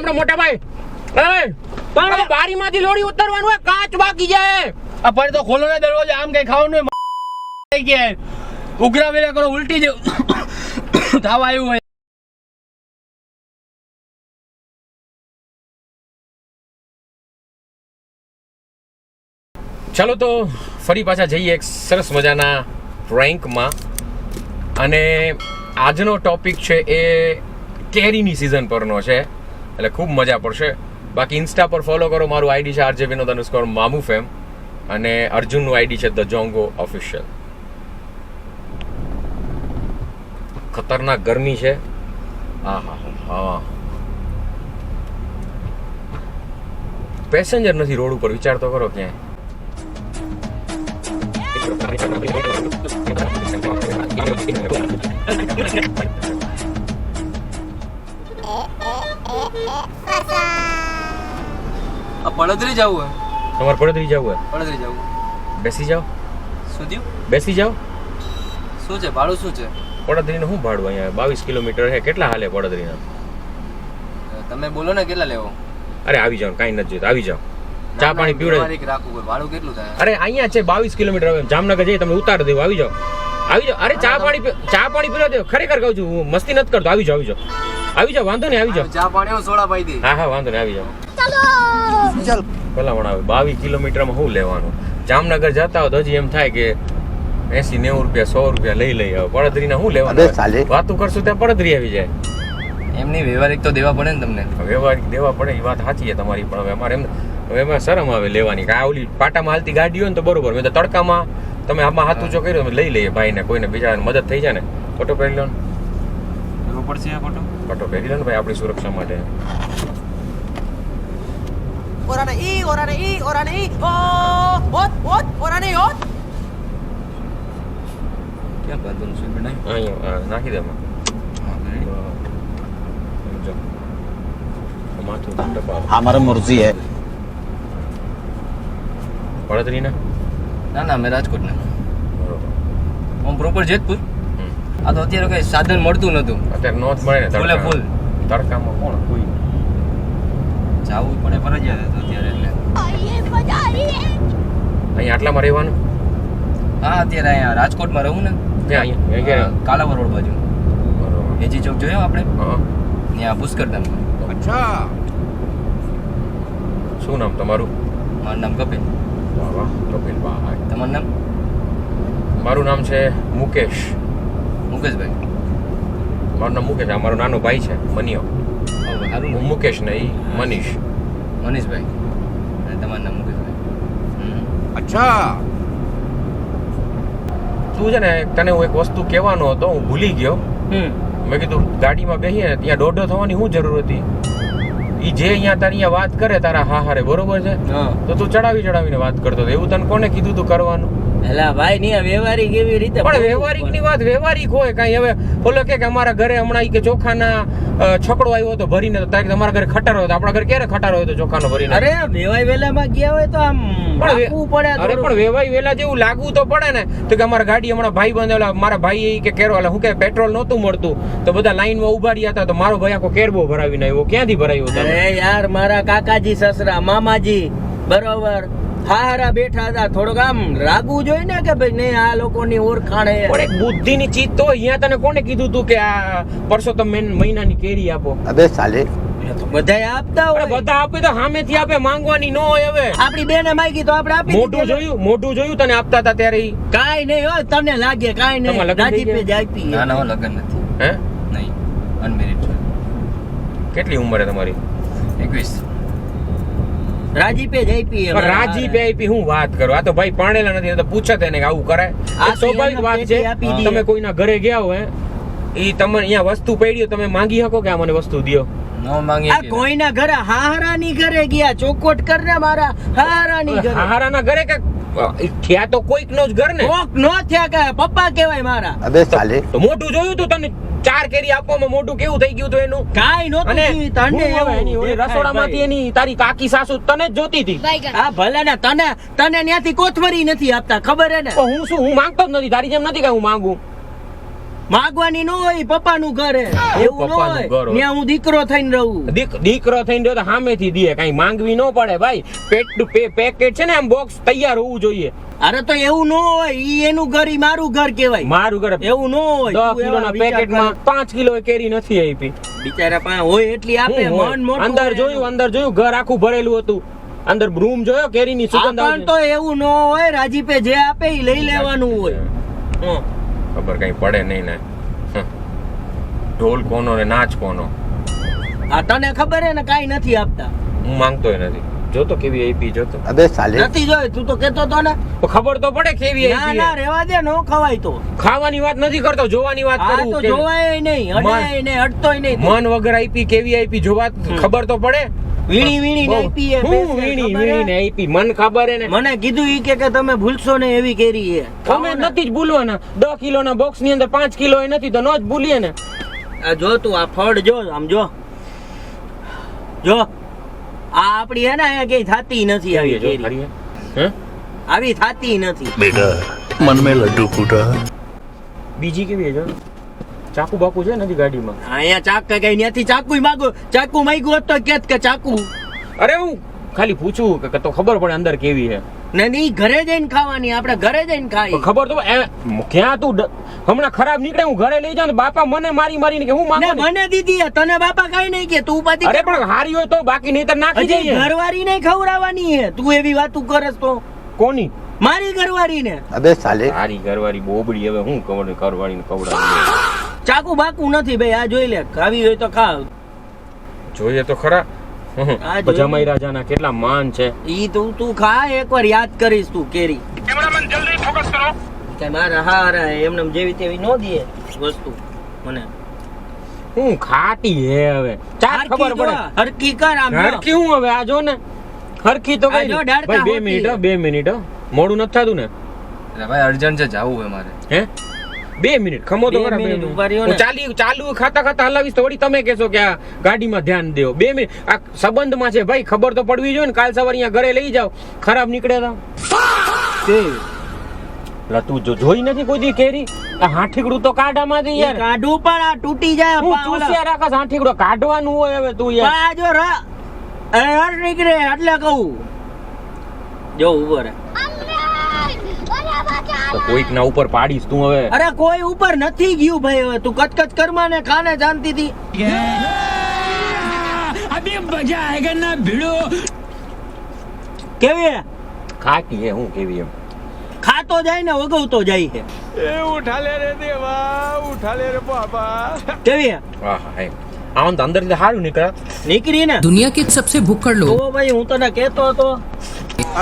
આપણે મોટા ભાઈ પણ બારીમાંથી લોડી ઉતરવાનું હોય, કાચ બાકી જાય. આ પર તો ખોલો ને દરવાજો, આમ કઈ ખાવાનું થઈ ગયા. ઉઘરા વેલા કરો, ઉલટી જ થાવ આવ્યું હોય. ચાલો તો ફરી પાછા જઈએ એક સરસ મજાના પ્રેન્કમાં. અને આજનો ટોપિક છે એ કેરીની સિઝન પરનો છે, એટલે ખૂબ મજા પડશે. બાકી ઇન્સ્ટા પર ફોલો કરો, મારું આઈડી છે RJ_Vinod_Mamu_Fam અને અર્જુનનું આઈડી છે ધ જોંગો ઓફિશિયલ. ખતરનાક ગરમી છે. હા હા હા, પેસેન્જર નથી રોડ ઉપર, વિચાર તો કરો ક્યાંય. પડદરી જવું તમારે પડદરી જવું હે? પડદરી જવું. બેસી જાઓ. શું થયું? બેસી જાઓ. શું છે ભાડું? શું છે પડદરીનું? શું ભાડું? અહીંયા 22 કિલોમીટર છે. કેટલા હાલે પડદરીના? તમે બોલો ને કેટલા લેવો? અરે આવી જાઓ, કાંઈ નથી જોઈતું, આવી જાઓ. ચા પાણી પીવડાવી રાખવું. ભાડું કેટલું થાય? અરે અહીંયા છે 22 કિલોમીટર. હવે જામનગર જઈએ, તમને ઉતાર દેવું. આવી જાઓ, આવી જાઓ. અરે ચા પાણી પીવડાવી દો. ખરેખર કહું છું, હું મસ્તી નથી કરતો. આવી જાઓ, આવી જાઓ, આવી જાઓ. વાંધો નહીં, આવી જાઓ. ચા પાણી સોડા પાઈ દે. હા હા, વાંધો નહીં, આવી જાઓ. ચાલ ભલામણ આવે. 22 કિલોમીટરમાં શું લેવાનું? જામનગર જતા હો તો હજી એમ થાય કે 80-90 રૂપિયા 100 રૂપિયા લઈ લઈ આવો. પડદરીના શું લેવાનું? વાતું કરશું ત્યાં પડદરી આવી જાય. એમની વ્યવહારિક તો દેવા પડે ને તમને. વ્યવહારિક દેવા પડે, એ વાત સાચી છે તમારી. પણ હવે અમારે હવે એમાં શરમ આવે લેવાની. કે આ ઓલી પાટામાં હાલતી ગાડી હોય ને તો બરોબર. મેં તો તડકામાં તમે આમાં હાથ ઊંચો કર્યો, લઈ લઈએ ભાઈને, કોઈને બીજાને મદદ થઈ જાય ને. ફોટો પહેરી લો ને. પડશે આ ફોટો પહેરી લો ને ભાઈ, આપણી સુરક્ષા માટે. Orane i, orane i, orane i. Orane i, ક્યાં બાંધવાનું છે બેટા? અહીંયા નાખી દે એમાં. માથું ટપાવ. हमारा मुर्जी है. પડદરી ના? ના મેં રાજકોટ ના. બરોબર. હું પ્રોપર જેતપુર. આ તો અત્યારે કઈ સાધન મળતું નતું. અત્યારે નોંધ મળે ને ફૂલે ફૂલ તડકામાં કોણ કોઈ જાવું પડે ફરજિયાત હતું અત્યારે. એટલે અહીંયા આટલામાં રહેવાનું? હા અત્યારે અહીંયા રાજકોટમાં રહું ને. ક્યાં? અહીંયા કાલાવર રોડ બાજુ. બરોબર. એજી ચોક જોયો આપણે? હા. ત્યાં પુષ્કરધામ. અચ્છા. શું નામ તમારું? મારું નામ કપિલ. વાહ વાહ, કપિલ ભાઈ. તમારું નામ? મારું નામ છે મુકેશ. મુકેશભાઈ. મારું નામ મુકેશ. આ મારો નાનો ભાઈ છે મનિયો. સારું. હું મુકેશ ને ઈ મનીષ. મનીષભાઈ. અને તમારું નામ મુકેશભાઈ. અચ્છા. તું છે ને, તને હું એક વસ્તુ કહેવાનો હતો, હું ભૂલી ગયો. મેં કીધું ગાડીમાં બેસીએ ને ત્યાં દોઢો થવાની શું જરૂર હતી? ઈ જે અહીંયા તારી વાત કરે તારા હા હારે, બરોબર છે? તો તું ચડાવીને વાત કરતો હતો. એવું તને કોને કીધું તું કરવાનું? એલા ભાઈ ની વ્યવહારિક એવી રીતે. પણ વ્યવહારિક ની વાત વ્યવહારિક હોય. કઈ હવે ઓલો કે અમારા ઘરે હમણાં કે ચોખાના છકડો આવ્યો હતો ભરીને, તો તારે તમારા ઘરે ખટારો હતો. આપણા ઘરે ક્યારે ખટારો હોય તો ચોખાનો ભરીને? અરે વેવાઈ વેલામાં ગયા હોય તો આમ રાખવું પડે. અરે પણ વેવાઈ વેલા જેવું લાગવું તો પડે ને. તો કે અમારા ગાડી હમણાં ભાઈ બંધ, મારા ભાઈ કે કેરો હું કે પેટ્રોલ નહોતું મળતું તો બધા લાઈનમાં ઉભા રહ્યા હતા, તો મારો ભાઈ આખો કેરબો ભરાવીને આવ્યો. ક્યાંથી ભરાયો? અરે યાર મારા કાકાજી સસરા મામાજી બરોબર હારા બેઠા હતા. થોડોક આમ રાગવું જોઈએ ને કે ભાઈ નહીં આ લોકોની ઓળખાણ હે. પણ એક બુદ્ધિની ચીજ તો અહીંયા તને કોને કીધું તું કે આ પરસોત્તમ મહિનાની કેરી આપો? अबे साले. બધાય આપતા હોય. બધા આપે તો સામેથી આપે, માંગવાની ન હોય. હવે આપણી બેને માંગી તો આપણે આપી મોઢું જોયું તને આપતા હતા ત્યારે? કાઈ નહીં હોય, તને લાગે કાઈ તમારે નહીં. લગ્ન થઈ રાજી પે જાઈપી. ના લગ્ન નથી. હે? નહીં, અનમેરિડ છું. કેટલી ઉંમર તમારી? 21. રાજી પે જાઈપી. રાજી પે હું વાત કરું? આ તો ભાઈ પાણેલા નથી, તો પૂછે તેને કે આવું કરે. આ સ્વાભાવિક વાત છે. તમે કોઈના ઘરે ગયા હોય ઈ તમને અહીંયા વસ્તુ પડી, તમે માંગી શકો કે આ મને વસ્તુ દ્યો? નો માંગી. આ કોઈના ઘરે હારાની ઘરે ગયા, ચોકોટ કરને મારા હારાની ઘરે. હારાના ઘરે કે થયા તો કોઈક નો જ ઘર ને. કોક નો થયા કે પપ્પા કહેવાય મારા. अबे साले. તો મોઢું જોયું તું તને? 4 કેરી આપવામાં મોઢું કેવું થઈ ગયું તું એનું? કાઈ નહોતું અને તને એની ઓલી રસોડામાંથી એની તારી કાકી સાસુ તને જ જોતી હતી. આ ભલે ને તને ત્યાંથી કોથમરી નથી આપતા, ખબર હે ને? હું માંગતો જ નથી. તારી જેમ નથી કે હું માંગુ. માગવાની ન હોય પપ્પાનું ઘર હે. એવું ન પપ્પાનું હોય ઘર હોય. ત્યાં હું દીકરો થઈને રહું. દીકરો થઈને રહ્યો તો સામેથી દે, કઈ માંગવી ન પડે ભાઈ. પેકેટ છે ને આમ બોક્સ તૈયાર હોવું જોઈએ. અરે તો એવું ન હોય, ઈ એનું ઘર ઈ મારું ઘર કહેવાય. મારું ઘર એવું ન હોય. 10 તું એવા કિલોના વિચાર પેકેટમાં કર. 5 કિલો કેરી નથી આપી. બિચારા પાસે હોય એટલી આપે. હું હોય? મન મોટું અંદર હોય જોયું ઘર આખું ભરેલું હતું. અંદર રૂમ જોયો કેરીની સુગંધ આપણ આવતી. તો એવું ન હોય, રાજીપે જે આપે ઈ લઈ લેવાનું હોય. હં. ખબર કઈ પડે નહીં ને. ઢોલ કોનો ને નાચ કોનો. આ તને ખબર હે ને કાઈ નથી આપતા. હું માંગતોય નથી. જોતો કેવી આપી જોતો. अबे साले નથી જોઈ, તું તો કેતો તો ને. તો ખબર તો પડે કેવી ના આપી. ના રેવા દે, નો ખવાય તો. ખાવાની વાત નથી કરતો, જોવાની વાત આ કરું. તો કેવી. જોવાય નહીં, અડાય નહીં, અડતોય નહીં. મન વગર આપી કેવી આપી જોવા ખબર તો પડે. વીણી વીણી બહુ. આપી હે, હું પેસ્ટ વીણી ખબર હે? વીણીને આપી મન ખબર હે ને. મને કીધું ઈ કે તમે ભૂલશો ને એવી કેરી હે. અમે નથી જ ભૂલવાના. 10 કિલોના બોક્સ ની અંદર 5 કિલો એ નથી તો ન જ ભૂલીએ ને. આ જો તું આ ફળ જો, આમ જો જો આ આપડી હે ને અહીંયા કઈ થાતી નથી આવી જો કેરી. ખરી હે? હે? આવી થાતી નથી. बेटा मन में लड्डू फूटा બીજી કેવી છે જો? ચાકુ બાકુ છે નથી ગાડીમાં. અહીંયા ચાક કઈ ત્યાંથી ચાકુ માંગો, ચાકુ માંગ્યું હોત તો કેત કે ચાકુ. અરે હું ખાલી પૂછું કે તો ખબર પડે અંદર કેવી છે. ને નહીં ઘરે જઈને ખાવાની, આપણે ઘરે જઈને તો ખાઈ. ખબર તો ક્યાં તું હમણાં ખરાબ નીકળે હું ઘરે લઈ જાઉં તો બાપા મને મારી મારીને કે હું ને માંગુ. મને દીધી હે, તને બાપા કઈ નહીં કે તું પાછી અરે પણ હારી હોય તો બાકી નહીં તો નાખી હજી દઈએ. ઘરવાળી નહીં ખવડાવવાની હે. તું એવી વાતું કરસ તો કોની? મારી ઘરવાળી ને. अबे साले હારી ઘરવાળી બોબડી હવે હું ઘરવાળીને ખવડાવું. ચાકુ બાકુ નથી ભાઈ, આ જોઈ લે. ખાવી હોય તો ખા. જોઈએ તો ખરા. આ જોઈએ. જમાઈ રાજાના કેટલા માન છે. ઈ તું ખા, એકવાર યાદ કરીશ તું કેરી. કે મારા હારા એમને જેવી તેવી નો દે વસ્તુ મને. હું ખાટી હે હવે ચાર ખબર પડે. હરકી કર આમ જો. હરખી હું હવે આ જો ને હરખી તો આ કઈ જો નહીં. ડાળકા ભાઈ 2 હોતી મિનિટ હે. 2 મિનિટ મોડું નથી થતું ને. અરે ભાઈ અર્જન્ટ છે, જાવું છે મારે. હે 2 મિનિટ ખમો તો 2 ખરા. મિનિટ 2 ઉભા રહ્યો મિનિટ ને. હું ચાલુ ખાતા ખાતા હલાવીશ તો વળી તમે કહેશો કે આ ગાડીમાં ધ્યાન દેવો. 2 મિનિટ આ સંબંધમાં છે ભાઈ, ખબર તો પડવી જોઈએ ને. કાલ સવારે અહીંયા ઘરે લઈ જાવ, ખરાબ નીકળે તો લા તું જોઈ નથી કોઈ દી કેરી? આ હાંઠીકડું તો કાઢામાંથી યાર. કાઢું પણ આ તૂટી જાય. હું ચૂસ્યા રાખસ હાંઠીકડો કાઢવાનું હોય હવે તું યાર. આ જો રસ નીકળે એટલે કહું. જો ઉભો રે. તો કોઈક ના ઉપર પાડીશ તું હવે. અરે કોઈ ઉપર નથી ગયું ભાઈ, હવે તું કચકચ કરમાં ને ખાને શાંતિથી. અભી મજા આયેગા ના ભીડો. કેવી હે? ખાટી હે હું કેવી એમ. ખાતો જાય ને વગવતો જાય છે. ઉઠા લે રે દેવા, ઉઠા લે રે બાબા. કેવી હે? આહા હે આમ તો અંદરથી સારું નીકળે. નીકળી ને. दुनिया के सबसे भुक्कड़ लोग તો ભાઈ હું તને કહેતો હતો.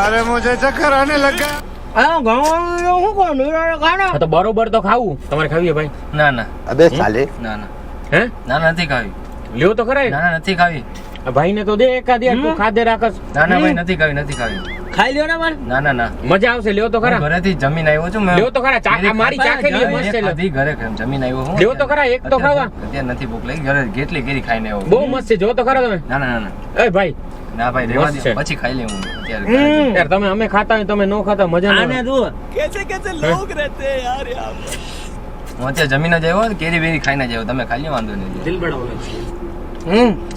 अरे मुझे चक्कर आने लगा હા ઘણું શું કહું નિરાળે ખાને. હા તો બરોબર તો ખાવું તમારે ખાવી ભાઈ. ના ના अबे साले ના ના હે ના નથી ખાવી. લ્યો તો ખરા. ના ના નથી ખાવી. આ ભાઈને તો દે એકાદ યાર, તું ખાધે રાખસ. ના ના ભાઈ નથી ખાવી, નથી ખાવી. ખાઈ લ્યો ને મારે. ના ના ના મજા આવશે. લ્યો તો હું ખરા. ઘરેથી જમીન આવ્યો છું. મેં લ્યો તો ખરા. આ મારી ચાખેલી ઘરે મસ્ત છે. ખાધી, ઘરે જમીન આવ્યો હું. લ્યો તો ખરા એક તો ખાવા. અત્યારે નથી ભૂખ લાગી, ઘરે કેટલી કેરી ખાઈને આવ્યો. બહુ મસ્ત છે. જો તો ખરા તમે. ના ના ના એ ભાઈ ના ભાઈ રેવા મસ્ત દે, છે. પછી ખાઈ લે હું અત્યારે. હમ. યાર તમે અમે ખાતા હોય તમે નો ખાતા મજા આને ના જુઓ. હું અત્યારે જમીન જ આવ્યો, કેરી બેરી ખાઈને જ આવ્યો. તમે ખાઈ લો, વાંધો નહીં. દિલ બડાવો.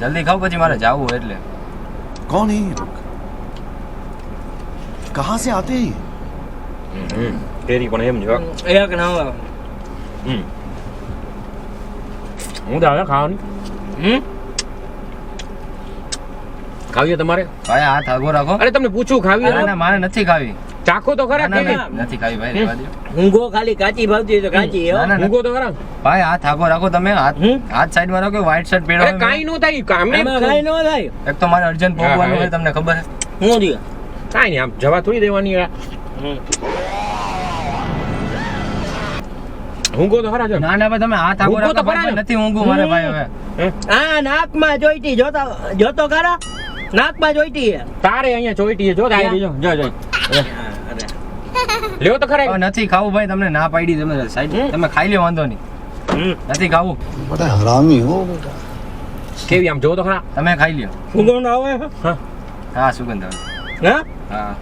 જલ્દી ખાવ પછી મારે જાવું હોય એટલે. कौन है ये लोग कहाँ से आते हैं ये? કેરી પણ એમ જો. એક ના હું તો હવે ખાવાની ખાવીએ તમારે. ભાઈ હાથ આગો રાખો. અરે તમને પૂછું ખાવી ના ના મારે નથી ખાવી. ચાખો તો ખરા ના, ના, કેવી. ના, નથી ખાવી ભાઈ, રેવા દો. ઊંઘો ખાલી કાચી ભાવતી હોય તો કાચી હો. ના, ના, મૂકો તો ખરા. ભાઈ હાથ આગો રાખો તમે. હાથ હમ? હાથ સાઈડ માં રાખો. વ્હાઈટ શર્ટ પહેરો. અરે કાઈ નો થાય કામે એમાં કાંઈ ન થાય. એક તો મારે અર્જન્ટ હા, પહોંચવાનું હા. હોય, તમને ખબર છે. હું દિયો. કાઈ નહીં આમ જવા થોડી દેવાની યાર. ઊંઘો તો ખરા જો. ના ના ભાઈ તમે હાથ આગો ઊંઘો તો રાખો. ખરા ને? ભાઈ, નથી ઊંઘું મારે ભાઈ હવે. હે? આ નાકમાં જોઈતી જોતો ખરા નાકમાં જોઈતી હે. તારે અહીંયા ચોઈટી છે, જો તારે જો જો જો. લ્યો તો ખરા. હવે નથી ખાવું ભાઈ, તમને ના પાડી. તમે સાઈડ તમે ખાઈ લ્યો, વાંધો નહીં. નથી ખાવું. बड़ा हरामी हो बेटा કેવી આમ જો તો ખરા. તમે ખાઈ લ્યો. સુગંધ આવે હા હા સુગંધ આવે. હા હા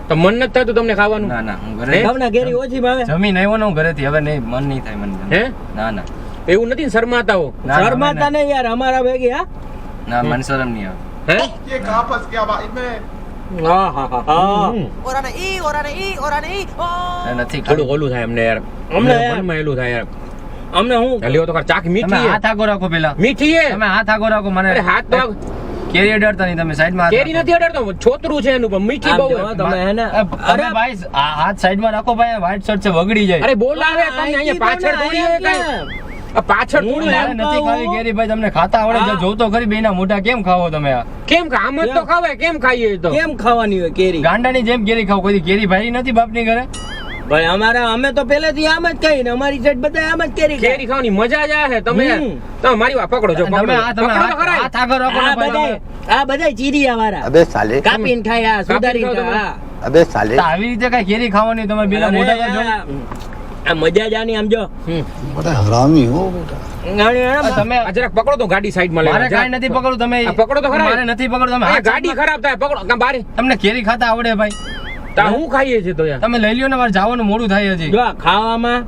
તો મન નથી થતું તમને ખાવાનું? ના ના હું હે? ઘરે તમને કેરી ઓછી ભાવે? જમીન આવ્યો ને હું ઘરેથી, હવે નહીં મન નહીં થાય મને. હે? ના ના એવું નથી ને શરમાતા હો? ના, ના, શરમાતા નહીં યાર અમારા ભેગી હા ના મને શરમ નહીં આવે. હે? ये कहाँ फंस गया भाई मैं હા હા હા હમ. નથી થોડું ઓલું થાય અમને યાર. અમને મનમાં એલું થાય યાર. અમને હું લ્યો તો ખરા, ચાક તમે મીઠી હાથ હે. આગો રાખો પેલા. મીઠી હે. તમે હાથ આગો રાખો મને. અરે હાથ તો કેરી અડાડતા નહીં તમે સાઈડમાં હાથ કેરી રાખો. નથી અડાડતો, છોતરું છે એનું, પણ મીઠી આમ બહુ જો હે. તમે હે ને તમે ભાઈ આ હાથ સાઈડમાં રાખો ભાઈ, વ્હાઈટ શર્ટ છે વગડી જાય. અરે બોલાવે તમને અહીંયા પાછળ થોડી હોય કાંઈ. આ પાછળ થોડી મારે હોય. નથી ખાવી કેરી ભાઈ, તમને ખાતા આવડે હા. જોવ તો ખરી બેના મોઢા કેમ ખાવો તમે આ? કેમ કે આમ જ તો ખવાય, કેમ ખાઈએ તો? કેમ ખાવાની હોય કેરી ગાંડાની જેમ કેરી ખાવ, કોઈ દી કેરી ભાઈ નથી બાપની ઘરે? ભાઈ અમારા અમે તો પહેલેથી આમ જ કહીને અમારી સાઈડ બધા આમ જ કેરી ખાય. કેરી ખાવાની મજા જ આવે તમે. હમ. તમે મારી વાત પકડો છો, તમે પકડો આ તમે પકડો તો ખરા. હાથ આગળ રાખો ને આ ભાઈ બધાય તમે. આ બધાય ચીરિયા વાળા अबे साले કાપીને ખાય આ સુધારીને કાપીને ખાઓ ખાય अबे साले તો આવી રીતે કઈ કેરી ખાવાની તમે બેના અરે મોઢા પર યાર, આ મજા જ આની આમ જો बड़ा हरामी हो बेटा જો. તમે આ જરાક પકડો તો ગાડી સાઈડમાં મારે લઈ કાંઈ નથી પકડવું, તમે આ પકડો તો ખરા. મારે નથી પકડવું, તમે હાથ ગાડી ખરાબ થાય, પકડો કાં બારે. તમને કેરી ખાતા આવડે ભાઈ? તા હું ખાઈએ છે તો યાર. તમે લઈ લ્યો ને, મારે જવાનું મોડું થાય હજી. જો આ ખાવામાં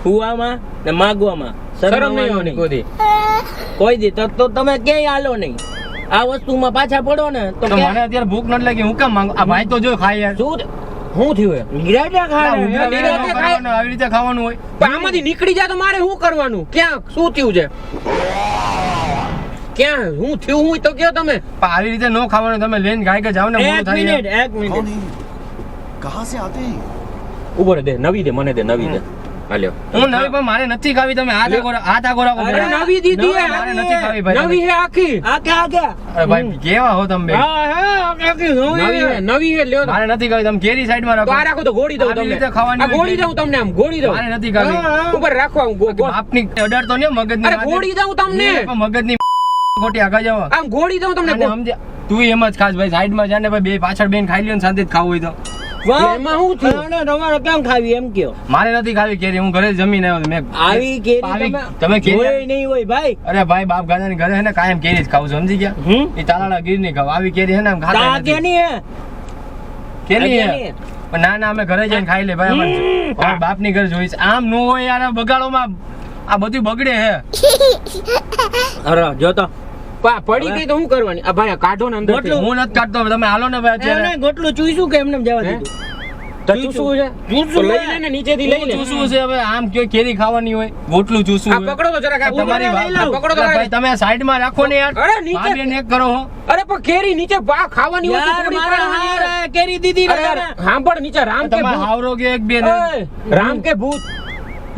ખુવામાં ને માગવામાં શરમ નહીં શરમાવાનું આવવાની નહીં. કોઈ દી. કોઈ દી તો તમે ક્યાંય હાલો નહીં આ વસ્તુમાં પાછા પડો ને તો તો મને અત્યારે ભૂખ નથી લાગી, હું કેમ માંગુ? આ ભાઈ તો જો ખાય યાર. શું થયું હે? નિરાંતે ખાય ને. ઉઘરા વેલા નિરાંતે ન ખાવાનું, આવી રીતે ખાવાનું હોય. પણ આમાંથી નીકળી જાય તો મારે શું કરવાનું? ક્યાં શું થયું છે? ક્યાં શું થયું હોય તો કયો તમે. પણ આવી રીતે ન ખાવાનું, તમે લઈને ગાય કે જાવ ને મોડું એક થાય મિનિટ યાર. એક कौन મિનિટ है ये? कहाँ से आते हैं ઉભો રે, દે નવી દે, મને દે નવી દે. હાલ્યો. હું નવી પણ મારે નથી ખાવી, તમે હાથ આગો હાથ આગો રાખો અરે પેલા. નવી દીધી હે. મારે નથી ખાવી ભાઈ. નવી હે આખી. આ ક્યાં ગયા અરે ભાઈ કેવા હો તમે બે? હા હા આખી નવી હે, નવી હે, લ્યો તો. મારે નથી ખાવી, તમે કેરી સાઈડમાં તો આ રાખો. રાખો તો ગોળી દઉં આવી તમને. રીતે ખાવાની આ હોય ગોળી છે. દઉં તમને, આમ ગોળી દઉં. મારે નથી ખાવી. ઉપર રાખો, આમ બાપની અડાડતો ને મગજની અરે વાત. ગોળી દઉં તમને. પણ મગજની ખોટી આગળ જાવ. આમ ગોળી દઉં તમને. અને સમજ્યા? તું એમ જ ખાસ ભાઈ, સાઈડમાં જા ને ભાઈ, બે પાછળ બેન ખાઈ લ્યો ને શાંતિથી ખાવું હોય તો. એમાં શું થયું? તમારે કેમ ખાવી એમ કયો મારે નથી ખાવી કેરી, હું ઘરે જમીને આવ્યો. મેં આવી કેરી તમે તમે કેરી જોઈ નહીં હોય ભાઈ અરે ભાઈ બાપ ગાદાની ઘરે હે ને કાયમ કેરી જ ખાવું છું, સમજી ગયા? હમ એ તાલાળા ગીર ની ખાવ, આવી કેરી હે ને આમ ખાતા તા નથી. કેની હે કેરી આ હે. કેની હે? પણ ના ના અમે ઘરે જઈને ખાઈ લે ભાઈ, અમારા બાપની ઘરે જોઈશ. આમ નો હોય યાર, આ બગાડોમાં આ બધું બગડે હે. અરે જો તો પડી ગઈ તો શું કરવાની? આ ભાઈ આ કાઢો ને અંદર. ગોટલું. હું નથી કાઢતો, તમે હાલો ને ભાઈ અત્યારે. એને ગોટલું ચૂઈશું કે એમને જવા હે? દીધું તો ચૂસવું છે? ચૂસવું તો લઈ છે. લે ને, નીચેથી લઈ લે. ચૂસવું છે હવે, આમ કયો કેરી ખાવાની હોય, ગોટલું ચૂસવું આ હોય. પકડો તો જરાક, આ તમારી પકડો. વાત આ પકડો તો ભાઈ, ખરા. તમે સાઈડમાં રાખો ને યાર. અરે નીચે. ભાભી ને એક કરો હો. અરે પણ કેરી નીચે ખાવાની હોય તો યાર થોડી મારા ખાવાની યાર. હારે કેરી દીધી ને અરે યાર, તમે. સાંભળ, નીચે રામ કે તમારે ભૂત. હાવરો કે એક બે ને. ઓય, રામ કે ભૂત.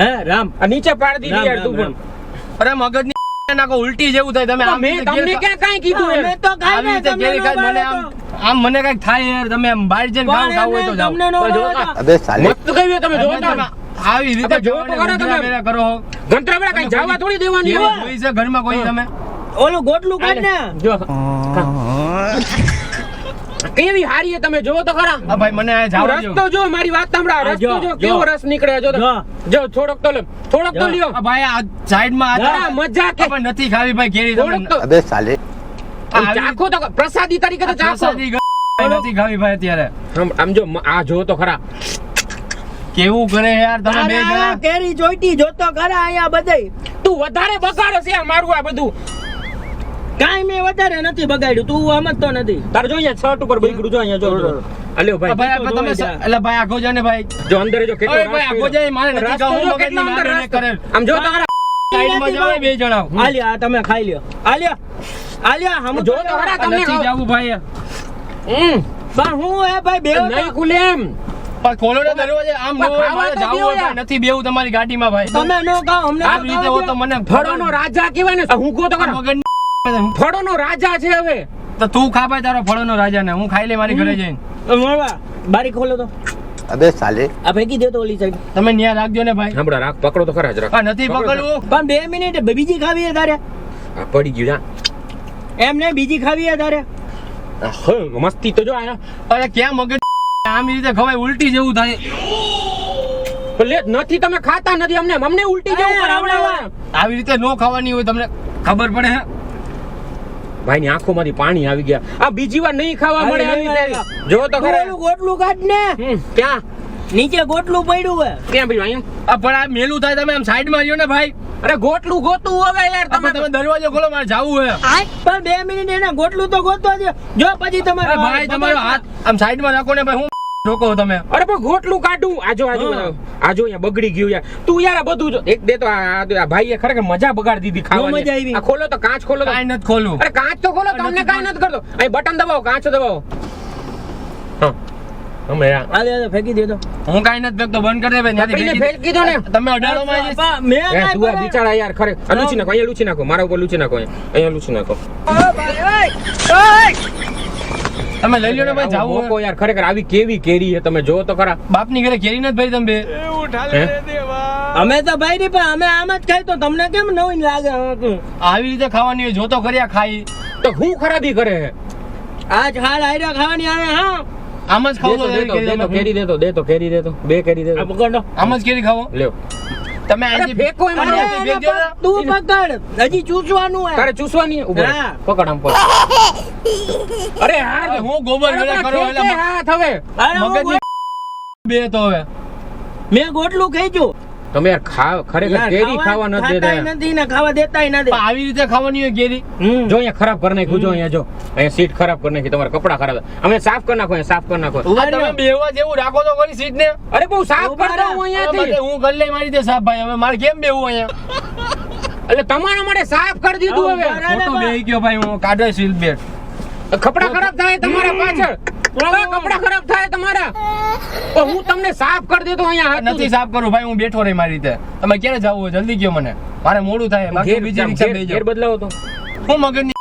હે રામ આ નીચે પાડી દીધી યાર તું રામ, પણ. અરે મગજની નાખો, ઉલટી જેવું થાય. તમે આમ મેં રીતે તમને કેરી ક્યાં કાંઈ કીધું અમે યાર? તો ખાઈ આવી ને રીતે તમને કેરી નો ખાઈ મને ભાવે તો. આમ મને કઈક થાય યાર. તમે આમ બહાર જઈને ખાવ ખાવું હોય તો જાઓ. તમને નો તો જો ભાવે તો. अबे साले મસ્ત કહ્યું તમે જો તો. તમે આવી રીતે તમે જોવો તો ખરા તમે. ઉઘરા વેરા કરો હો. ગંતરા બેડા કઈ જવા થોડી દેવાની કેરી હોય. જોઈ છે ઘરમાં કોઈ તમે? ઓલું ગોટલું કાઢ ને જો કેવી હારી તમે જોવો તો ખરા. આ ભાઈ મને આ જાવ રસ્તો જો, મારી વાત સાંભળો. આ આ રસ્તો જો, જો જો. કેવો રસ નીકળે જો તો. જો. જો થોડોક તો લે, થોડોક તો જો. લ્યો. આ ભાઈ આ સાઈડમાં જરા મજા કે પણ નથી ખાવી ભાઈ કેરી તમે. થોડોક તો अबे साले આવી ચાખો તો પ્રસાદી તરીકે તો ચાખો. પ્રસાદી નથી ખાવી ભાઈ અત્યારે. આમ જો આ જો તો ખરા. કેવું કરે યાર તમે બે અરે જણા. આ કેરી જોઈતી જોતો ખરા અહીંયા બધાય તું વધારે બગાડે છે યાર મારું આ બધું. કાંઈ મેં વધારે નથી બગાડ્યું તું સમજતો નથી તાર જો અહીંયા છત ઉપર બગડ્યું જો અહીંયા જો. અલ્યો આ ભાઈ ભાઈ આ તમે એટલે ભાઈ આગો જા ને ભાઈ. જો અંદર જો કેટલો અરે ભાઈ આગો જાય મારે નથી રસ્તો ખાવું જો મગજની કેટલો અંદર મારે રસ્તો. કરે. આમ જો તો ખરા. સાઈડમાં જાઓ બે જણા. આલ્યા આ તમે ખાઈ લ્યો આલ્યા આલ્યા હમ જો તો ખરા તમને નથી ખાવ. જાવું ભાઈ. પણ હું હે ભાઈ બે નહીં ખુલે એમ. પણ ખોલો ને દરવાજે. આમ ન હોય ખાવા મારે તો જાવું દેવો હોય યાર. ભાઈ. નથી બેવું તમારી ગાડીમાં ભાઈ. તમે નો ખાઓ અમને આ રીતે હો તો મને ફળોનો રાજા કહેવાય ને. હું કહું તો ખરા. મગજની ફળોનો રાજા છે હવે. તો તું ખા ભાઈ તારો ફળોનો રાજા ને હું ખાઈ લે મારી ઘરે જઈને. મળવા બારી ખોલો તો अबे साले આ ફેંકી દે તો ઓલી સાઈડ તમે ન્યા રાખજો ને ભાઈ. હમણાં રાખ, પકડો તો ખરા જ રાખ. આ નથી પકડવું. પણ 2 મિનિટ બીજી ખાવી હે તારે આ પડી ગયું એમ ને બીજી ખાવી હે તારે જા. મસ્તી તો જો આયા. અરે ક્યાં મગજ આમ રીતે ખવાય ઉલટી જેવું થાય. લે નથી તમે ખાતા નથી અમને ઉલટી જેવું કરાવડાવે. આવી રીતે નો ખાવાની હોય તમને ખબર પડે હે. ભાઈની આંખોમાંથી પાણી આવી ગયા. આ બીજી વાર નહીં ખાવા મળે આવી રીતે. જો તો તું ખરા. ઓલું ગોટલું કાઢ ને ક્યાં નીચે ગોટલું પડ્યું હે ક્યાં ભાઈ અહીંયા? આ પણ આ મેલું થાય તમે આમ સાઈડમાં રહ્યો ને ભાઈ. અરે ગોટલું ગોતું હવે યાર તમે તમે. દરવાજો ખોલો, મારે જાવું હે. પણ 2 મિનિટ એને ગોટલું તો ગોતવા દે જો પછી અરે તમારે ભાઈ તમારો હાથ આમ સાઈડમાં રાખો ને ભાઈ, હું રોકો તમે. અરે પણ ગોટલું કાઢું. આજો આજો આજો અહીંયા બગડી ગયું યાર. તું યાર આ બધું જો એક દે તો આ ભાઈએ ખરેખર મજા બગાડી દીધી ખાવાની. મજા આવી. આ ખોલો તો કાચ ખોલો તો. કાંઈ નથી ખોલું. અરે કાચ તો ખોલો, તમને કાંઈ નથી કરતો. અહીં બટન દબાવો, કાચ દબાવો. હા અમે હાલે ફેંકી દેતો હું કાંઈ નથી ફેંકતો, બંધ કરી દે ભાઈ. ત્યાંથી ફેંકી દો ને. તમે અઢારોમાં જ- બાપા, મેં એ કાંઈ તું આ કર્યું? બિચારા યાર ખરે લૂછી નાખો, અહીંયા લૂછી નાખો, મારા ઉપર લૂછી નાખો, અહીંયા લૂછી નાખો. તમે લઈ લો ને ભાઈ, જાવું મોકો હે. યાર ખરેખર આવી કેવી કેરી છે તમે જો તો ખરા. બાપની ઘરે કેરી નથી ભાઈ તમે બે. હે? અમે તો ભાઈ ની પણ અમે આમ જ ખાઈ તો તમને કેમ નવીન લાગે આવી રીતે ખાવાની હોય, જોતો કર્યા ખાઈ. તો હું ખરાબી કરે હે? આજ હાલ આયરા ખાવાની આવે હા આમ જ ખાવ તો દેતો કેરી દેતો, દેતો કેરી દેતો, બે કેરી આ દેતો. પકડો આમ જ કેરી ખાવો. લ્યો તમે અરે અહીંથી ફેંકો એમ અરે, નહીં. ફેંક દો ને. તું પકડ હજી ચૂસવાનું હે તારે ચૂસવાની હે? ઉભો રહે. હા. પકડ આમ પકડ. અરે અરે યાર હું ગોબર ભેળા કરો ખેંચે એટલે હાથ હવે. અરે હું મગજની બે તો હવે. મેં ગોટલું ખેંચ્યું તમે યાર ખરેખર યાર, કેરી ખાવા નથી ખાતાય દેતા. નથી ને ખાવા દેતાય પણ નથી આવી રીતે ખાવાની હોય કેરી. જો અહીંયા ખરાબ કરી નાખ્યું, જો અહીંયા જો અહીંયા સીટ ખરાબ કરી નાખી, તમારા કપડા ખરાબ. અમે સાફ કરી નાખો, અહીંયા સાફ કરી નાખો. આ તમે બેવા જેવું રાખો તો ખરી સીટ ને. અરે બહુ સાફ ઉભા કરતા રહો. હું અહીંયાથી. હું કરી લઈ મારી રીતે સાફ ભાઈ, હવે મારે કેમ બેવું અહીંયા. એટલે તમારા માટે સાફ કરી દીધું હવે. ઉભા રહો. ખોટું બેહી ગયો ભાઈ, હું કાઢે સીટ બેટ. કપડા ખરાબ થાય તમારા પાછળ. કપડા ખરાબ થાય તમારા. તો હું તમને સાફ કરી દેતો અહીંયા હાથથી. નથી સાફ કરું ભાઈ, હું બેઠો રહી મારી રીતે. તમે ક્યારે જાવું હોય જલ્દી કયો મને, મારે મોડું થાય. બાકી ઘેર- બીજી રિક્ષા બેહી ઘેર જાઉં. બદલાવો તો. હું મગજની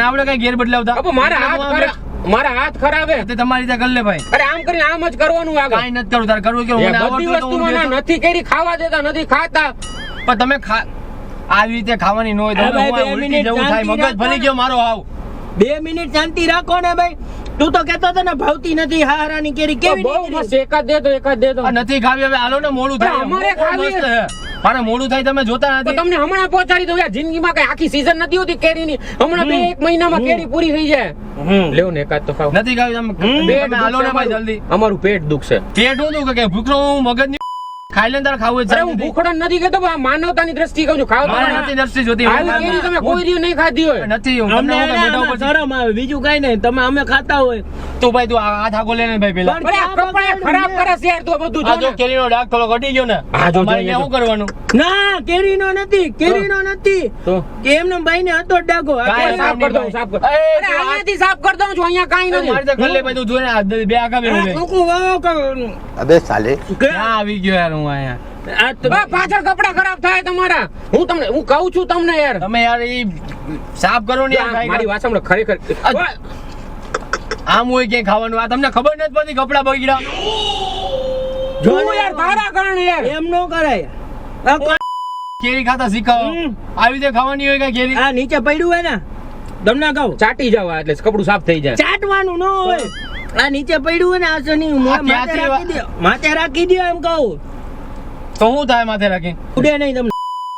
આપણે કઈ ઘેર બદલાવતા. અબો મારા હાથ ખરાબ, મારા હાથ ખરાબ હે. તે તમારી રીતે કરી લે ભાઈ. અરે આમ કરીને આમ જ કરવાનું આગળ. કાંઈ નથી કરું, તારે કરવું કે એ મને બધી આવડતું હોય તો હું વસ્તુમાં બેઠો. નથી કરી, ખાવા દેતા નથી, ખાતા. પણ તમે આવી રીતે ખાવાની ન હોય તો અરે ભાઈ, હું આ 2 ઉલટી મિનિટ જેવું થાય, શાંતિ મગજ ભરી ગયો મારો હાવ. 2 મિનિટ શાંતિ રાખો ને ભાઈ તું તો કહેતો હતો ને ભાવતી નથી હારાની કેરી તો કેવી બહુ નીકળી? મસ્ત એક જ દે તો, એક જ દે તો. આ નથી ખાવી હવે, હાલો ને મોડું થાય. પણ અમારે બહુ ખાવી મસ્ત છે. મારે મોડું થાય તમે જોતા તો નથી. તમને હમણાં પહોંચાડી દઉં યાર. જિંદગીમાં કઈ આખી સીઝન નથી હોતી કેરીની. હમણાં 2-1 મહિનામાં કેરી પૂરી થઈ જાય. લેવો ને એકાદ તો ખાવ. નથી ખાવી તમે. પેટ તમે હાલો ને ભાઈ દુખશે જલ્દી. અમારું પેટ દુખશે. પેટ હું દુખે કે ભૂખરો હું મગજ ખાઈ લે તારે ખાવું જ અરે હું શાંતિથી. ભૂખડો નથી કહેતો, પણ આ માનવતાની દ્રષ્ટિએ કહું છું, ખાવ તો મારે ખરા. નથી નરસી જોતી. આવી કેરી તમે કોઈ દી નહીં ખાધી હોય. નથી હું અમને તમને હું એને મોઢા આમાં ઉપર શરમ આવે બીજું કઈ નહીં તમે અમે ખાતા હોય તું ભાઈ તું આ હાથ આગો લે ને ભાઈ પેલા. પણ અરે આ કપડા ખરાબ કરે છે યાર, તું આ બધું આ જો જો ને. કેરીનો ડાઘ થોડો ઘટી ગયો ને. હા, જો, મારે જો, ત્યાં જો. શું કરવાનું? ના કેરીનો નથી કેરીનો નથી તો કે એમને ભાઈ ને હતો જ ડાઘો આ કાંઈ કેરીનો સાફ કરી દઉં, સાફ કર. એ, અરે અહીંયાથી સાફ કરી દઉં છું, અહીંયા કાંઈ મારી નથી. રીતે કરી લે ભાઈ તું જોઈને આ બે આગા બે આ કુકુ વાવ કર- अबे साले ક્યાં આવી ગયો યાર હું અહીંયા. આ તો- આ પાછળ કપડા ખરાબ થાય તમારા. હું કહું છું તમને યાર. તમે યાર એ સાફ કરો ને યાર મારી કાંઈ. વાત સાંભળો ખરેખર. આમ હોય ક્યાંય ખાવાનું, આ તમને ખબર નથી પડતી કપડા બગડ્યા. જો યાર તારા કારણે યાર. એમ નો કરાય આ કો- કેરી ખાતા શીખાવો. આવી રીતે ખાવાની હોય કાંઈ કેરી. આ નીચે પડ્યું હોય ને તમને કહું ચાટી જવા એટલે કપડું સાફ થઈ જાય. ચાટવાનું ન હોય આ નીચે પડ્યું હોય ને આ શનિ આ માથે ક્યાંથી રાખી દો માથે રાખી દો એમ કહું તો શું થાય માથે રાખી? ઉડે નહીં તમને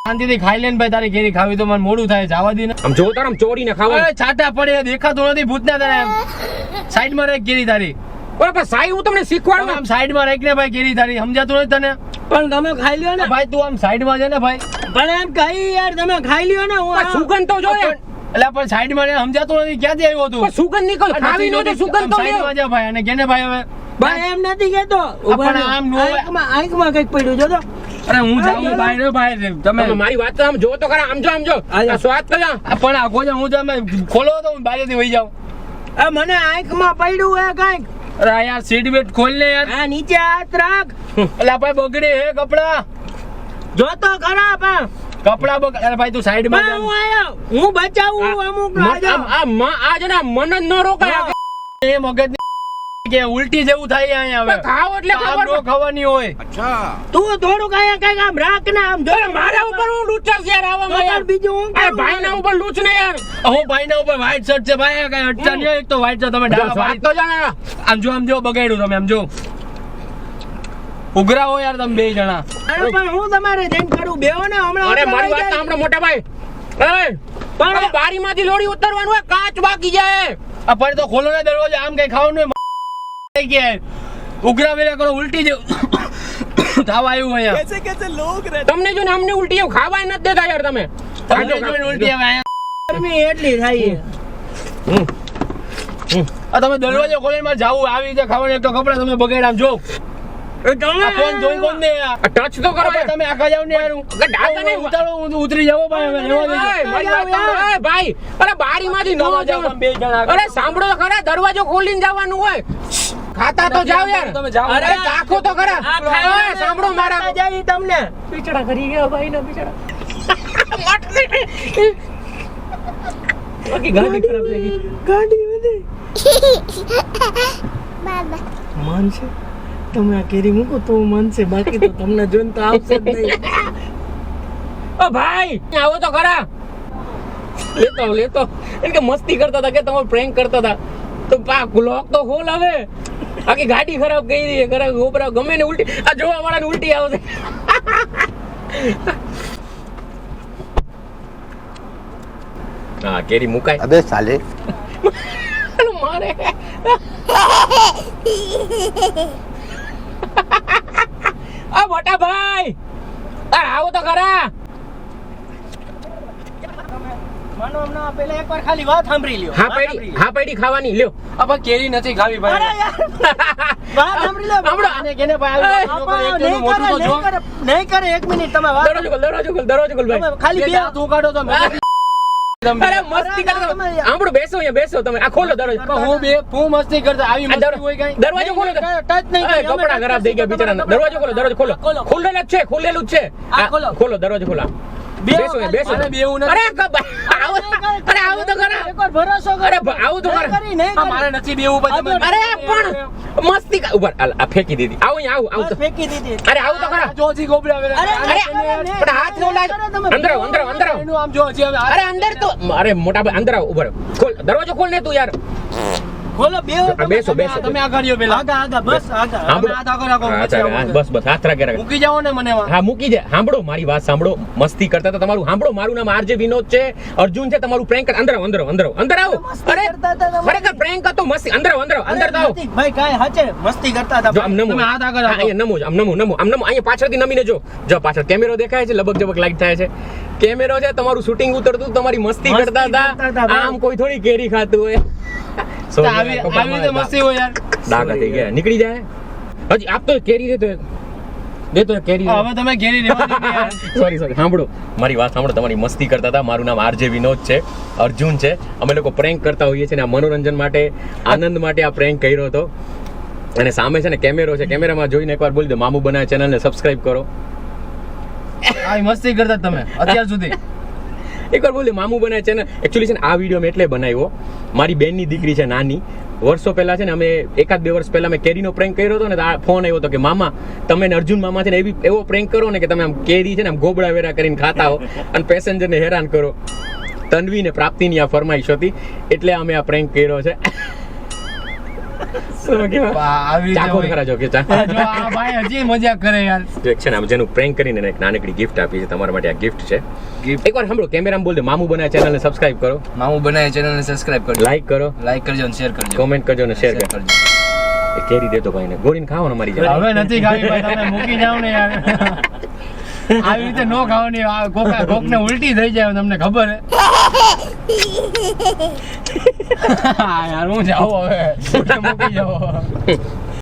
શાંતિથી ખાઈ લે ને ભાઈ, તારી કેરી ખાવી તો મને મોડું થાય, જવા દે ને. આમ જો તારા ચોરીને ખાવા. અરે છાટા પડે દેખાતું નથી ભૂતના તને. સાઈડમાં રાખ કેરી તારી. બરાબર સાહેબ હું તમને શીખવાડું. આમ સાઈડમાં રાખ ને ભાઈ કેરી તારી, સમજાતું નથી તને? પણ તમે ખાઈ લ્યો ને ભાઈ તું આમ સાઈડમાં છે ને ભાઈ. પણ એમ કહી યાર તમે ખાઈ લ્યો ને હું આ આ- સુગંધ તો જો યાર. એટલે પણ સાઈડમાં ને સમજાતું નથી, ક્યાંથી આવ્યો તું? પણ સુગંધ નીકળ ખાવી નો તો સુગંધ તો લ્યો. સાઈડમાં જા ભાઈ, અને કેને ભાઈ હવે? ભાઈ એમ નથી કેતો પણ આમ નો હોય. આંખમાં કઈક પડ્યું જો તો અરે હું જાઉં ભાઈ રે ભાઈ રે, તમે તમે મારી વાત તો આમ જો તો ખરા, આમ જો, આમ જો. આ આ સ્વાદ તો જા. પણ આ કોઈ હું તમે ખોલો તો હું બહારથી વહી જાઉં. આ મને આંખમાં પડ્યું હે કઈક અરે આ યાર સીટ બેટ ખોલ ને યાર. આ નીચે હાથ રાખ એટલે ભાઈ બગડે હે કપડા. જો તો ખરા પણ કપડા બગડે. અરે ભાઈ તું સાઈડમાં જા. હું આયો હું બચાવું અમુક આ છે ને મન જ ન રોકાય. એ મગજ કે ઉલટી જેવું થાય અહીંયા હવે. ખાવ એટલે આમ ખબર નો ખાવાની હોય. તું થોડુંક આયા કઈક આમ રાખ ને આમ જો પડે. મારા ઉપર હું લૂચર છે યાર આવામાં યાર. બીજું હું અરે કરું? ભાઈના ઉપર લૂચ ને યાર. હું ભાઈના ઉપર વ્હાઈટ શર્ટ છે ભાઈ, કઈ અટતા નહીં હોય. એક તો વ્હાઈટ છે તમે જો ડાળા સ્વાદ પાડી. તો જાણે. આમ જો બગાડ્યું તમે, આમ જો ઉઘરા હો યાર તમે બે જણા. અરે પણ હું તમારે ધ્યાન કરું બેહો ને હમણાં અરે મારી અટવાઈ વાત તો જાય. સાંભળો મોટા ભાઈ. પણ બારીમાંથી લોડી ઉતરવાનું હોય, કાચ વાગી જાય. આ પર તો ખોલો ને દરવાજો, આમ કઈ ખાવાનું હોય થઈ ગયા. ઉઘરા વેલા કરો ઉલટી જેવું થાવ આવ્યું અહીંયા. તમને જો ને અમને ઉલટી એવું ખાવાય નથી દેતા યાર તમે. તમને જોઈને ઉલટી આવે અહીંયા. ગરમી એટલી થાય. આ તમે દરવાજો ખોલીને મારે જાવું આવી રીતે ખાવાનું, એક તો કપડા તમે બગાડ્યા. આમ જો આ ફોન જોઈ કોણ ને યાર. ટચ તો કરો યાર. તમે આખા જાવ ને યાર. ડાકા નહીં. ઉતારો ઉતરી જાવો ભાઈ, હવે રહેવા દેજો. ઓય, મારી વાત સાંભળો. ઓય, ભાઈ અરે બારીમાંથી ન તમે જાવ. બે જણા અરે સાંભળો તો ખરા, દરવાજો ખોલીને જવાનું હોય. ખાતા તો જાવ યાર. તમે જાઓ. અરે ચાખો તો ખરા. ઓય, સાંભળો મારા જાય તમને પીછડા કરી ગયા ભાઈ ના પીછડા. બાકી ગાડી ખરાબ થઈ ગઈ. ગાડી વધે માનશે તમે આ કેરી મૂકો તો માનશે, બાકી તો તમને જોઈને તો આવશે જ નહીં. ઓ ભાઈ આવો તો ખરા. લેતો એટલે કે મસ્તી કરતા હતા કે તમારે પ્રેન્ક કરતા હતા તો પાક લોક તો ખોલ હવે. આખી ગાડી ખરાબ કરી છે, ખરાબ ગોબરા ગમે ને ઉલટી. આ જોવા વાળાને ઉલટી આવશે. હા કેરી મુકાય. अबे साले મારે આ મોટા ભાઈ આવો તો ખરા. માનો હમણાં પહેલા એકવાર ખાલી વાત સાંભળી લ્યો. હા પેડી ખાવાની લ્યો. આ ભાઈ કેરી નથી ખાવી ભાઈ. વાત સાંભળી લો. હમણાં આને કેને ભાઈ નહીં કરે 1 મિનિટ તમે વાત દરવાજો ખોલ ભાઈ. તમે ખાલી બે તું કાઢો તો અરે મસ્તી કરતા આંબળો બેસો અહીંયા બેસો તમે. આ ખોલો દરવાજો. હું મસ્તી કરતા આવી આ મસ્તી હોય કઈ. દરવાજો ખોલો. ટચ નહીં અરે, કપડા ખરાબ થઈ ગયા બિચારાના. દરવાજો ખોલો. ખોલેલું જ છે. આ ખોલો. ખોલો દરવાજો ખોલો. બેસો. અરે બેવું નથી. અરે આવો તો ખરા. એકવાર ભરોસો કરો. અરે આવું તો ખરા. નહીં આ મારે નથી બેવું ભાઈ. તમે અરે પણ મસ્તી ઉપર આ ફેંકી દીધી. આવો અહીંયા આવું. ફેંકી દીધી. અરે આવું તો ખરા. જોજી ગોબરા વેલા. અરે, પણ હાથ નો લાગ. અંદર આવો. એનું આમ જો હજી હવે આ- અરે અંદર તો અરે મોટા ભાઈ અંદર આવો. ઉભા રહો. ખોલ દરવાજો ખોલ ને તું યાર. ખોલો બે બેસો. તમે આ કર્યો પેલા. આગા બસ આગા. સાંભળો. હાથ આગળ રાખો, હા, પછી આવો. બસ હાથ રાખે. મૂકી જાઓ ને મને એમાં. હા મૂકી જાય. સાંભળો મારી વાત સાંભળો. મસ્તી કરતા હતા તમારું સાંભળો. મારું નામ આરજે વિનોદ છે. અર્જુન છે તમારું પ્રેન્ક. અંદર આવો. અંદર આવો. અરે કરતા હતા તમે. ખરેખર પ્રેન્ક હતો. મસ્તી. અંદર આવો. અંદર તો આવો. ભાઈ કાંઈ હાચે મસ્તી કરતા હતા. જો આમ નમો. તમે હાથ આગળ હા, રાખો. અહીંયા નમો જ. આમ નમો. અહીંયા પાછળથી નમીને જો પાછળ કેમેરો દેખાય છે. લબક લાઈટ થાય છે. કેમેરો છે. તમારું શૂટિંગ ઉતરતું. તમારી મસ્તી મસ્તી કરતા કરતા હતા, હતા. ભાઈ. આમ કોઈ થોડી કેરી ખાતું હોય. આવી રીતે મસ્તી હોય યાર. ડાઘા થઈ ગયા. નીકળી જાય. હજી આપતો કેરી દેતો કેરી. હવે તમે ઘેરી રહેવા દીધી યાર. સોરી સાંભળો મારી વાત સાંભળો. તમારી મસ્તી કરતા હતા. મારું નામ આરજે વિનોદ છે. અર્જુન છે. અમે લોકો પ્રેન્ક કરતા હોઈએ છીએ ને આ મનોરંજન માટે આનંદ માટે આ પ્રેન્ક કર્યો હતો. અને સામે છે ને કેમેરો છે. કેમેરામાં જોઈને એકવાર બોલી દો મામુ બનાવે ચેનલને સબસ્ક્રાઇબ કરો. આવી મસ્તી કરતા તમે અત્યાર સુધી. એકવાર બોલી મામુ બનાવે ચેનલ. એકચ્યુઅલી છે ને આ વિડીયો મેં એટલે બનાવ્યો. મારી બેનની દીકરી છે નાની. વર્ષો પહેલા છે ને અમે 1-2 વર્ષ પહેલા મેં કેરીનો પ્રેન્ક કર્યો હતો ને તો આ ફોન આવ્યો હતો કે મામા તમે ને અર્જુન મામા છે ને એવો પ્રેન્ક કરો ને કે તમે આમ કેરી છે ને આમ ગોબડા વેરા કરીને ખાતા હો અને પેસેન્જરને હેરાન કરો. તન્વી ને પ્રાપ્તિની આ ફરમાઈશ હતી એટલે અમે આ પ્રેન્ક કર્યો છે. શું કહેવાય? આવી રીતે ચાખો હોય. ખરા જો કે જો આ ભાઈ હજી મજાક કરે યાર. છે ને આમ જેનું પ્રેન્ક કરીને એક નાનકડી ગિફ્ટ આપી છે તમારા માટે. આ ગિફ્ટ છે. એકવાર સાંભળો કેમેરામાં બોલ દે મામુ બનાવે ચેનલને સબસ્ક્રાઇબ કરો. મામુ બનાવે ચેનલને સબસ્ક્રાઇબ કરજો, લાઈક કરો, લાઈક કરજો અને શેર કરજો. કોમેન્ટ કરજો અને શેર કરજો. એ કેરી દેતો ભાઈને ગોળીને ખાવો ને મારી જોડે. હવે નથી ખાવી ભાઈ, તમે મૂકી જાવ ને યાર. આવી રીતે નો ખાવાની. કોકને ઉલટી થઈ જાય તમને ખબર હે. હા યાર હું જાઉં હવે. મૂકી જાઓ.